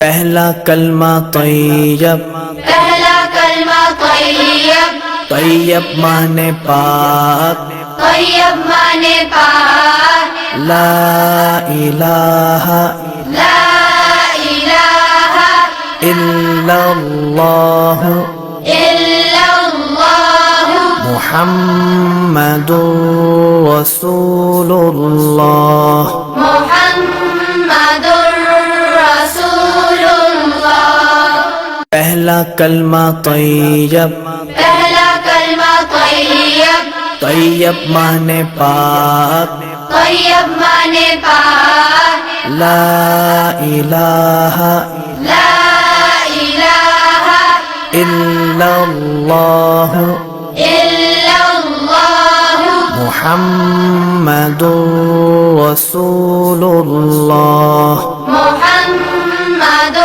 پہلا کلمہ طیب، پہلا کلمہ طیب، طیب مانے پاک، طیب مانے پاک، لا الہ لا الہ الا اللہ الا اللہ محمد رسول اللہ۔ محمد رسول اللہ۔ پہلا کلمہ طیب، پہلا کلمہ طیب، طیب مانے پاک، طیب مانے پاک، لا الہ لا الہ الا اللہ الا اللہ محمد رسول اللہ۔ محمد